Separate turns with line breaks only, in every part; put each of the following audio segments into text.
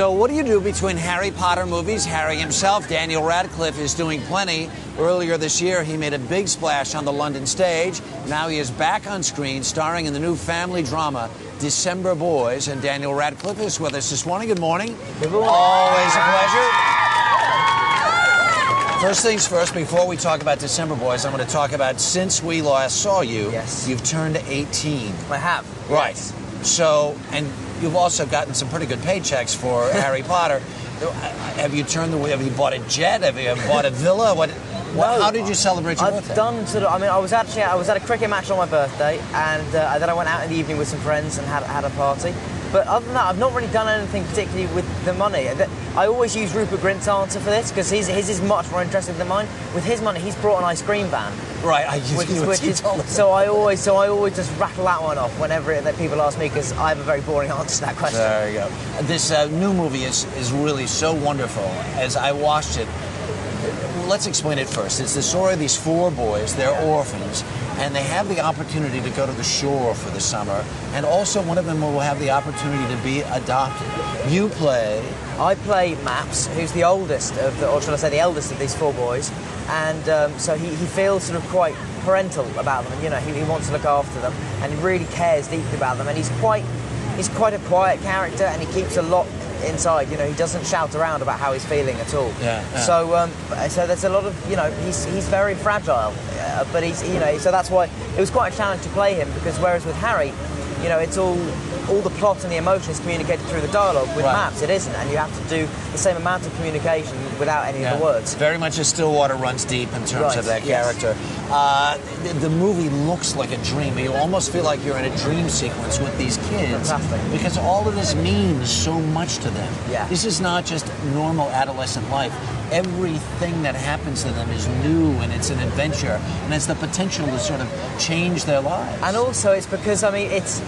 So what do you do between Harry Potter movies? Harry himself, Daniel Radcliffe, is doing plenty. Earlier this year, he made a big splash on the London stage. Now he is back on screen, starring in the new family drama, December Boys. And Daniel Radcliffe is with us this morning. Good morning.
Good morning.
Always a pleasure. First things first, before we talk about December Boys, I'm going to talk about, since we last saw you,
yes,
you've turned 18.
I have.
Right.
Yes.
So, and you've also gotten some pretty good paychecks for Harry Potter. Have you bought a jet? Have you bought a villa? How did you celebrate your birthday?
I've done sort of. I mean, I was at a cricket match on my birthday, and then I went out in the evening with some friends and had a party. But other than that, I've not really done anything particularly with the money. I always use Rupert Grint's answer for this, because his is much more interesting than mine. With his money, he's brought an ice cream van.
Right,
so I always just rattle that one off whenever people ask me, because I have a very boring answer to that question.
There you go. This new movie is really so wonderful. As I watched it, let's explain it first. It's the story of these 4 boys. They're orphans, and they have the opportunity to go to the shore for the summer, and also one of them will have the opportunity to be adopted. I play Maps, who's the oldest or should I say the eldest of these 4 boys, and so he feels sort of quite parental about them, and you know, he wants to look after them, and he really cares deeply about them, and he's quite a quiet character, and he keeps a lot inside. You know, he doesn't shout around about how he's feeling at all. Yeah.
So there's a lot of, you know, he's very fragile, but he's, you know, so that's why it was quite a challenge to play him, because whereas with Harry, you know, it's all the plot and the emotion is communicated through the dialogue. With Maps, it isn't, and you have to do the same amount of communication without any of the words.
Very much as Stillwater runs deep in terms of that character. The movie looks like a dream. You almost feel like you're in a dream sequence with these kids.
Fantastic.
Because all of this means so much to them.
Yeah.
This is not just normal adolescent life. Everything that happens to them is new, and it's an adventure, and it's the potential to sort of change their lives.
And also it's because, I mean, it's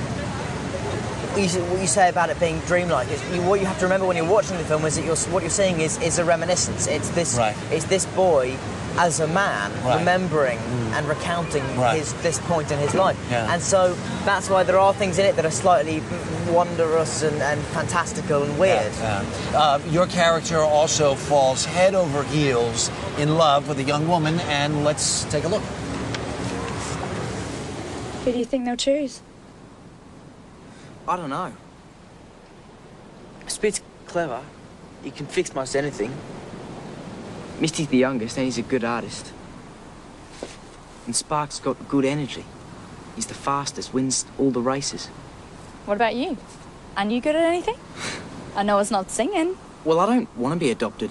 what you say about it being dreamlike. What you have to remember when you're watching the film is that what you're seeing is a reminiscence. It's this boy as a man remembering and recounting this point in his life. Yeah. And so that's why there are things in it that are slightly wondrous and fantastical and weird.
Your character also falls head over heels in love with a young woman, and let's take a look.
Who do you think they'll choose?
I don't know. Spit's clever. He can fix most anything. Misty's the youngest, and he's a good artist. And Spark's got good energy. He's the fastest, wins all the races.
What about you? Are you good at anything? I know it's not singing.
Well, I don't want to be adopted.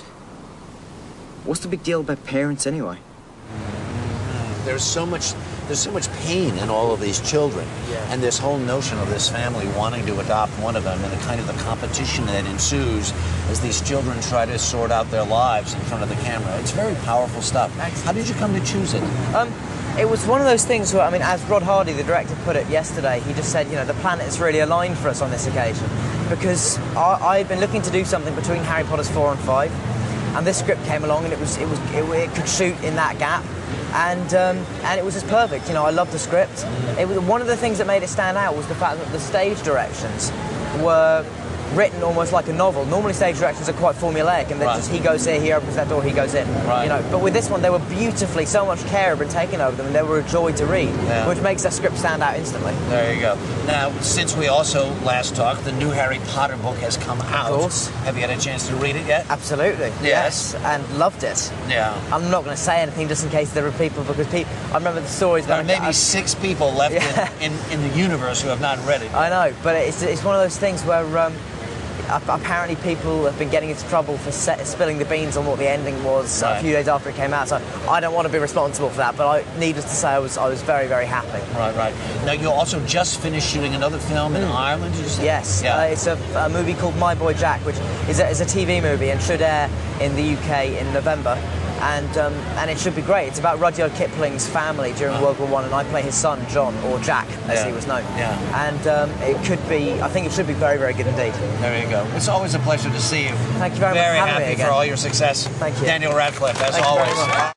What's the big deal about parents anyway?
There's so much pain in all of these children, and this whole notion of this family wanting to adopt one of them, and the kind of the competition that ensues as these children try to sort out their lives in front of the camera. It's very powerful stuff. How did you come to choose it?
It was one of those things where, I mean, as Rod Hardy, the director, put it yesterday, he just said, you know, the planet's really aligned for us on this occasion, because I'd been looking to do something between Harry Potter's 4 and 5, and this script came along, and it could shoot in that gap. And it was just perfect. You know, I loved the script. It was one of the things that made it stand out was the fact that the stage directions were written almost like a novel. Normally stage directions are quite formulaic, and they're just, he goes here, he opens that door, he goes in. You know, but with this one, they were beautifully, so much care had been taken over them, and they were a joy to read, which makes that script stand out instantly.
There you go. Now, since we also last talked, the new Harry Potter book has come out.
Of course.
Have you had a chance to read it yet?
Absolutely. Yes, and loved it.
Yeah. I'm
not going to say anything just in case there are people, because I remember the stories.
There are maybe 6 people left in the universe who have not read it.
I know, but it's one of those things where apparently people have been getting into trouble for spilling the beans on what the ending was a few days after it came out, so I don't want to be responsible for that, but needless to say, I was very, very happy.
Right. Now, you also just finished shooting another film in Ireland, did you say?
Yes. It's a movie called My Boy Jack, which is a TV movie and should air in the UK in November. And it should be great. It's about Rudyard Kipling's family during World War I, and I play his son, John, or Jack, as he was known. And I think it should be very, very good indeed.
There you go. It's always a pleasure to see you.
Thank you very much for having me again.
Very happy for all your success.
Thank you.
Daniel Radcliffe, as
Thank
always.
You very much.